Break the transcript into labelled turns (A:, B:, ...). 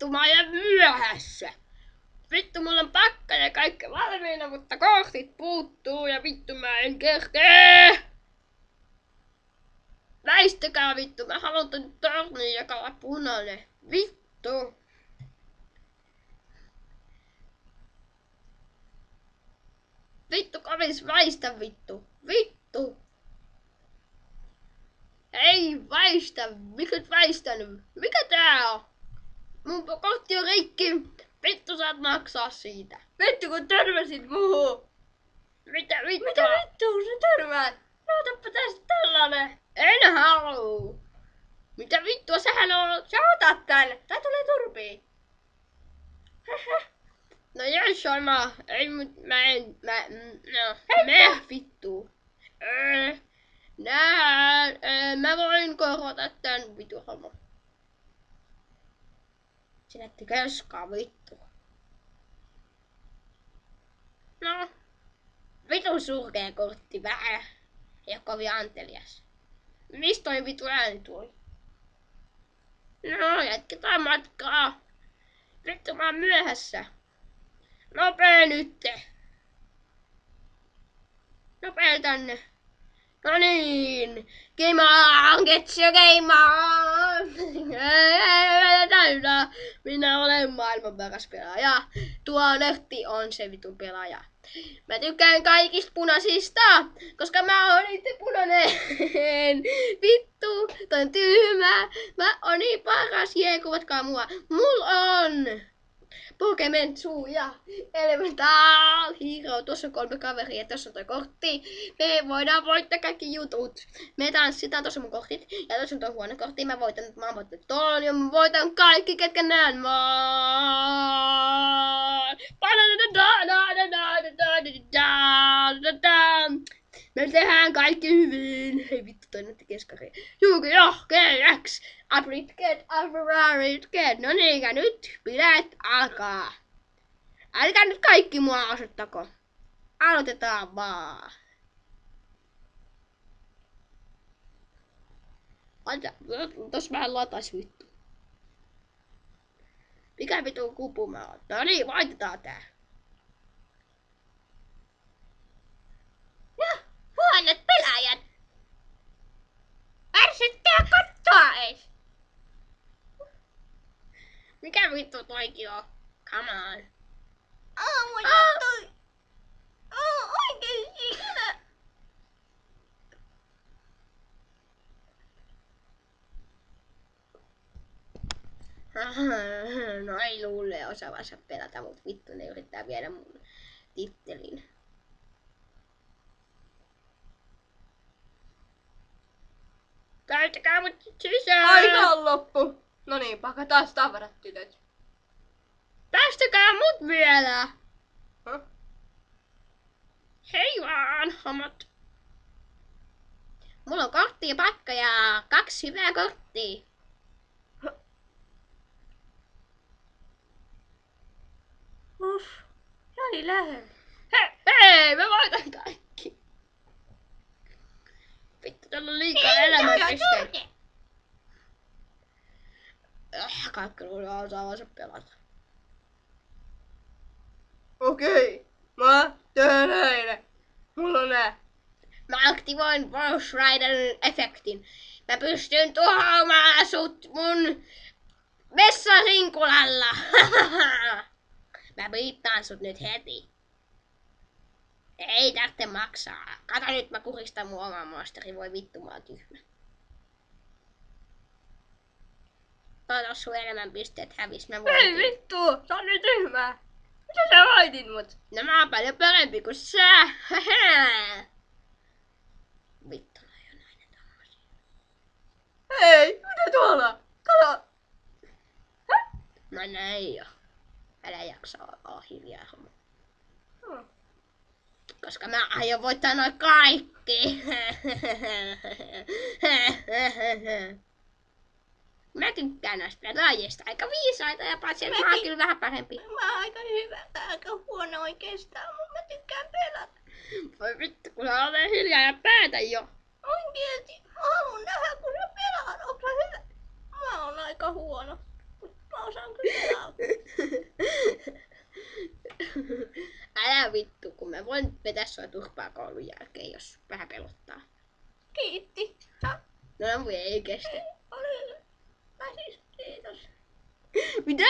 A: vittu mä oon myöhässä. Vittu mulla on pakka ja kaikki valmiina, mutta kortit puuttuu ja vittu mä en kerkee. Väistäkää vittu, mä haluan tän tornin, joka on punainen. Vittu. Vittu kavis väistä vittu. Vittu. Ei väistä. Mikä et väistänyt? Mikä tää on? Mun kortti on rikki. Vittu saat maksaa siitä.
B: Vittu kun törmäsit muuhun.
A: Mitä vittua?
B: Mitä vittua sä törmäät? Otappa tästä tällainen.
A: En haluu. Mitä vittua sähän on?
B: Sä otat tän. Tää tulee turpiin.
A: No jos sama. Ei mä vittu. Mä voin korvata tän vitu homma. Sinä ette koskaan vittu. No. Vitun surkea kortti vähän. Ei oo kovin antelias. Mistä toi vitu ääni tuli? No, jatketaan matkaa. Vittu mä oon myöhässä. Nopee nytte. Nopee tänne. No niin. Game on, get your game on. Minä olen maailman paras pelaaja. Tuo Lehti on se vitun pelaaja. Mä tykkään kaikista punaisista, koska mä oon itse punainen. Vittu, toi on tyhmä. Mä oon niin paras, kuvatkaa mua. Mulla on Pokemon ja Elemental Hero. Tuossa on 3 kaveria ja tuossa on toi kortti. Me voidaan voittaa kaikki jutut. Me tanssitaan, tuossa on mun kortit. Ja tuossa on toi huono kortti. Mä oon voittanut ton ja mä voitan kaikki, ketkä näen. Me tehdään kaikki hyvin. Hei vittu, toi näytti keskari. Yu-Gi-Oh! GX! Upgrade. No niin, ja nyt bileet alkaa. Älkää nyt kaikki mua osoittako. Aloitetaan vaan. Tossa vähän latais vittu. Mikä vittu kupu mä oon? No niin, vaihdetaan tää.
B: Ja, huonot pelaajat. Ärsyttää katsoa ees.
A: Mikä vittu toikin on? Come on.
B: Mulla toi. Oikein ikinä.
A: No ei luulee osaavansa pelata, mut vittu ne yrittää viedä mun tittelin. Käyttäkää mut sisään!
B: Aika on loppu. No niin, pakataan tavarat tytöt.
A: Päästäkää mut vielä!
B: Huh?
A: Hei vaan, homot! Mulla on kortti ja pakka ja 2 hyvää korttia.
B: Se oli lähellä.
A: Hei, mä voitan kaikki! Vittu, täällä on liikaa elämänpisteitä. Kaikki luulee osaavansa pelata.
B: Okei, mä teen näin. Mulla on nää.
A: Mä aktivoin Ghost Riderin efektin. Mä pystyn tuhoamaan sut mun vessarinkulalla. Mä viittaan sut nyt heti. Ei tarvitse maksaa. Kato nyt mä kuristan mun oman monsteri. Voi vittu, mä oon tyhmä. Kato sun elämänpisteet hävis. Mä
B: Ei
A: voitin.
B: vittu, sä on nyt tyhmää. Mitä sä voitit mut?
A: No mä oon paljon parempi kuin sä. Vittu, ei oo näin tommosia.
B: Hei, mitä tuolla? Kato.
A: No näin jo. Älä jaksa olla hiljaa homma. Koska mä aion voittaa noin kaikki. Mä tykkään näistä pelaajista. Aika viisaita ja paitsi että mä oon kyllä vähän parempi.
B: Mä oon aika hyvä tai aika huono oikeastaan, mutta mä tykkään pelata.
A: Voi vittu, kun sä olet hiljaa ja päätä jo.
B: Oikeesti, mä haluun nähdä kun sä pelaat. Onko sä hyvä? Mä oon aika huono, mutta mä osaan kyllä pelata.
A: voin vetää sua turpaa koulun jälkeen, jos vähän pelottaa.
B: Kiitti.
A: No voi ei kestä.
B: Oli. Mä siis kiitos.
A: Mitä?